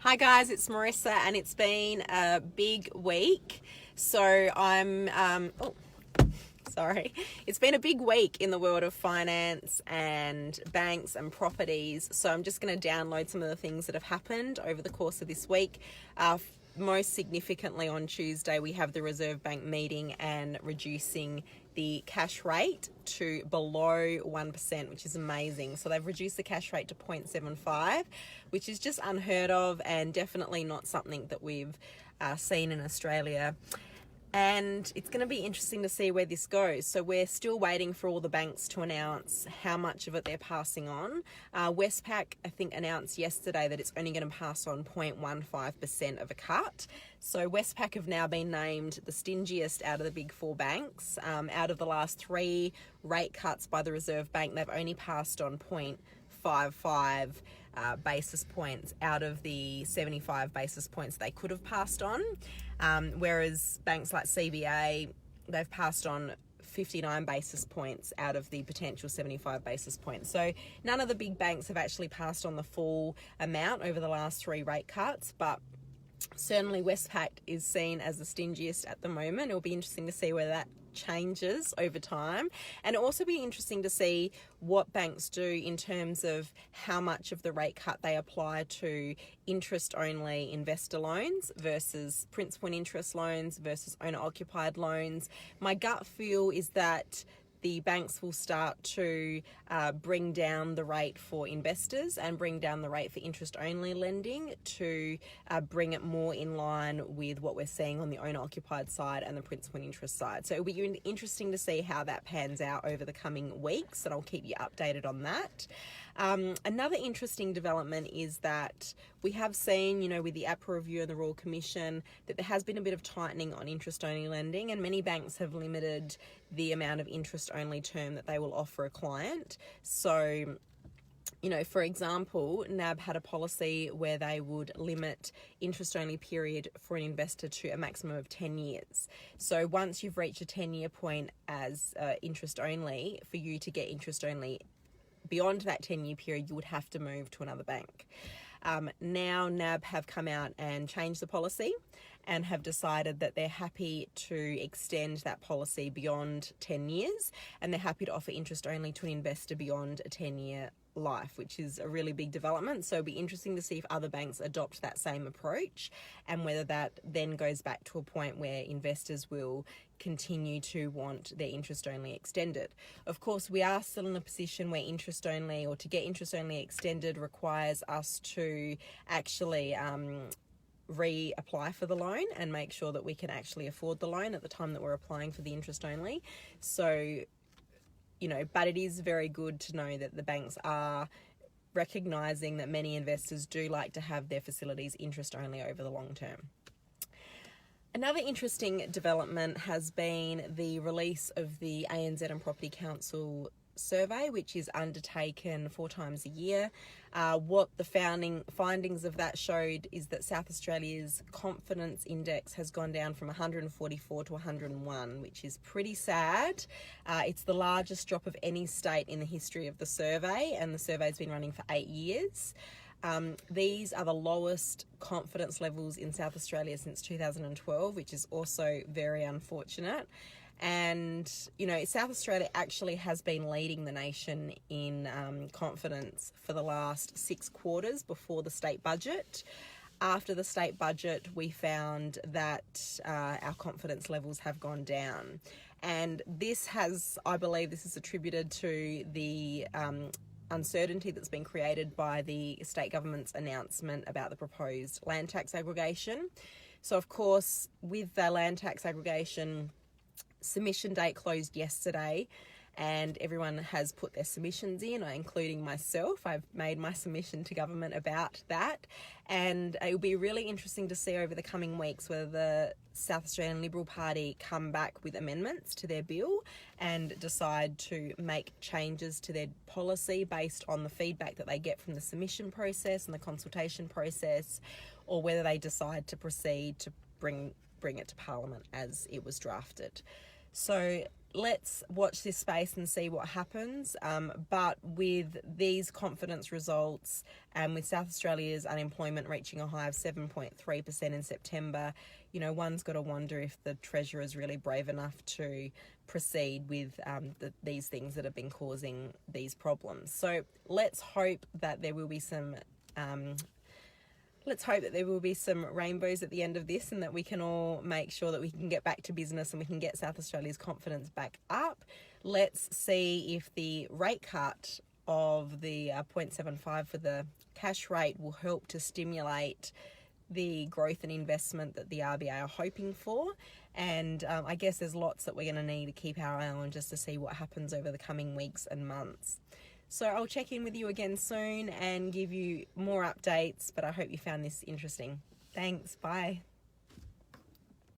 Hi guys, it's Marissa and it's been a big week. It's been a big week in the world of finance and banks and properties. So I'm just going to download some of the things that have happened over the course of this week. Most significantly on Tuesday, we have the Reserve Bank meeting and reducing the cash rate to below 1%, which is amazing. So they've reduced the cash rate to 0.75, which is just unheard of and definitely not something that we've seen in Australia. And it's going to be interesting to see where this goes. So we're still waiting for all the banks to announce how much of it they're passing on. Westpac, I think, announced yesterday that it's only going to pass on 0.15% of a cut. So Westpac have now been named the stingiest out of the big four banks. Out of the last three rate cuts by the Reserve Bank, they've only passed on 0.55 basis points out of the 75 basis points they could have passed on. Whereas banks like CBA, they've passed on 59 basis points out of the potential 75 basis points. So none of the big banks have actually passed on the full amount over the last three rate cuts, but certainly Westpac is seen as the stingiest at the moment. It'll be interesting to see whether that changes over time, and it'll also be interesting to see what banks do in terms of how much of the rate cut they apply to interest-only investor loans versus principal and interest loans versus owner-occupied loans. My gut feel is that the banks will start to bring down the rate for investors and bring down the rate for interest-only lending to bring it more in line with what we're seeing on the owner-occupied side and the principal and interest side. So it'll be interesting to see how that pans out over the coming weeks, and I'll keep you updated on that. Another interesting development is that we have seen, with the APRA review and the Royal Commission, that there has been a bit of tightening on interest-only lending, and many banks have limited the amount of interest-only term that they will offer a client. So, for example, NAB had a policy where they would limit interest-only period for an investor to a maximum of 10 years. So once you've reached a 10-year point as interest-only, for you to get interest-only beyond that 10-year period, you would have to move to another bank. Now NAB have come out and changed the policy and have decided that they're happy to extend that policy beyond 10 years, and they're happy to offer interest only to an investor beyond a 10-year life, which is a really big development. So it'll be interesting to see if other banks adopt that same approach and whether that then goes back to a point where investors will continue to want their interest only extended. Of course, we are still in a position where interest only, or to get interest only extended, requires us to actually reapply for the loan and make sure that we can actually afford the loan at the time that we're applying for the interest only. So, but it is very good to know that the banks are recognising that many investors do like to have their facilities interest only over the long term. Another interesting development has been the release of the ANZ and Property Council survey, which is undertaken 4 times a year. What the findings of that showed is that South Australia's confidence index has gone down from 144 to 101, which is pretty sad. It's the largest drop of any state in the history of the survey, and the survey's been running for 8 years. These are the lowest confidence levels in South Australia since 2012, which is also very unfortunate. And, South Australia actually has been leading the nation in confidence for the last 6 quarters before the state budget. After the state budget, we found that our confidence levels have gone down. And I believe this is attributed to the uncertainty that's been created by the state government's announcement about the proposed land tax aggregation. So, of course, with the land tax aggregation, submission date closed yesterday, and everyone has put their submissions in, including myself. I've made my submission to government about that, and it will be really interesting to see over the coming weeks whether the South Australian Liberal Party come back with amendments to their bill and decide to make changes to their policy based on the feedback that they get from the submission process and the consultation process, or whether they decide to proceed to bring it to Parliament as it was drafted. So let's watch this space and see what happens. But with these confidence results and with South Australia's unemployment reaching a high of 7.3% in September, you know, one's got to wonder if the Treasurer is really brave enough to proceed with these things that have been causing these problems. So let's hope that there will be some rainbows at the end of this, and that we can all make sure that we can get back to business and we can get South Australia's confidence back up. Let's see if the rate cut of the 0.75 for the cash rate will help to stimulate the growth and investment that the RBA are hoping for. And I guess there's lots that we're going to need to keep our eye on just to see what happens over the coming weeks and months. So I'll check in with you again soon and give you more updates, but I hope you found this interesting. Thanks. Bye.